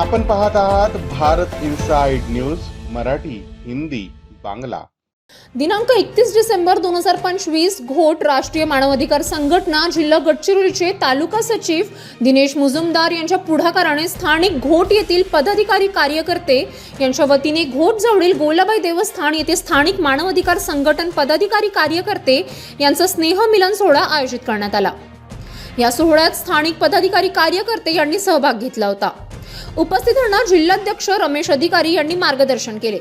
आपण पाहत आहात भारत इनसाइड न्यूज मराठी, हिंदी, बांगला। दिनांक 31 डिसेंबर 2025 घोट राष्ट्रीय मानवाधिकार संघटना जिल्हा गडचिरोलीचे तालुका सचिव दिनेश मुजुमदार यांच्या पुढाकाराने स्थानिक घोट येथील पदाधिकारी कार्यकर्ते यांच्या वतीने घोट जवळील गोलाबाई देवस्थान येथे स्थानिक मानवाधिकार संघटन पदाधिकारी कार्यकर्ते यांचा स्नेह मिलन सोहळा आयोजित करण्यात आला। या सोहळ्यात स्थानिक पदाधिकारी कार्यकर्ते यांनी सहभाग घेतला होता। उपस्थितांना जिल्हाध्यक्ष रमेश अधिकारी यांनी मार्गदर्शन केले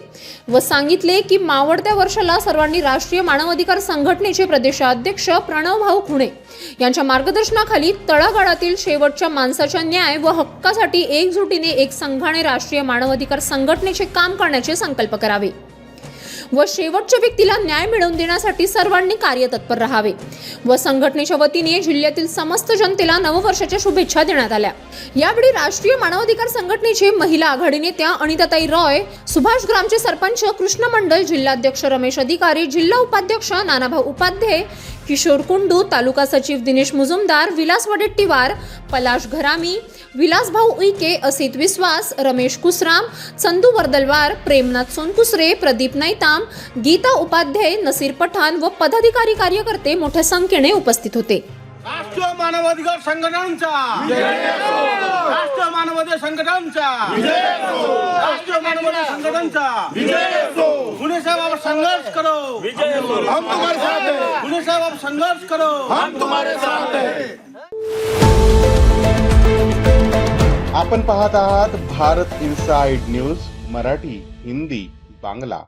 व सांगितले की मावळत्या वर्षाला सर्वांनी राष्ट्रीय मानवाधिकार संघटनेचे प्रदेशाध्यक्ष प्रणव भाऊ खुणे यांच्या मार्गदर्शनाखाली तळागाळातील शेवटच्या माणसाच्या न्याय व हक्कासाठी एकजुटीने एक संघाने राष्ट्रीय मानवाधिकार संघटनेचे काम करण्याचे संकल्प करावे व शेवटच्या व्यक्तीला न्याय मिळवून देण्यासाठी सर्वांनी कार्यतत्पर राहावे व संघटनेच्या वतीने जिल्ह्यातील समस्त जनतेला नववर्षाच्या शुभेच्छा देण्यात आल्या। यावेळी राष्ट्रीय मानवाधिकार संघटनेचे महिला आघाडी नेत्या अनिताताई रॉय, सुभाष ग्रामचे सरपंच कृष्ण मंडल, जिल्हाध्यक्ष रमेश अधिकारी, जिल्हा उपाध्यक्ष नानाभाऊ उपाध्ये, किशोर कुंडू, तालुका सचिव दिनेश मुजुमदार, विलास वडेट्टीवार, पलाश घरामी, विलासभाऊ उईके, असित विश्वास, रमेश कुसराम, चंदू वर्दलवार, प्रेमनाथ सोनकुसरे, प्रदीप नैताम, गीता उपाध्याय, नसीर पठाण व पदाधिकारी कार्यकर्ते मोठ्या संख्येने उपस्थित होते। राष्ट्रीय मानवाधिकार संघटनांचा राष्ट्रीय मानवाधिकार संघटनांचा राष्ट्रीय मानवाधिकार संघटनांचा खुणे साहब आप संघर्ष करो, हम तुम्हारे साथ हैं। खुणे साहब आप संघर्ष करो, हम तुम्हारे साथ हैं। आपण पाहत आहात भारत इनसाइड न्यूज मराठी, हिंदी, बांगला।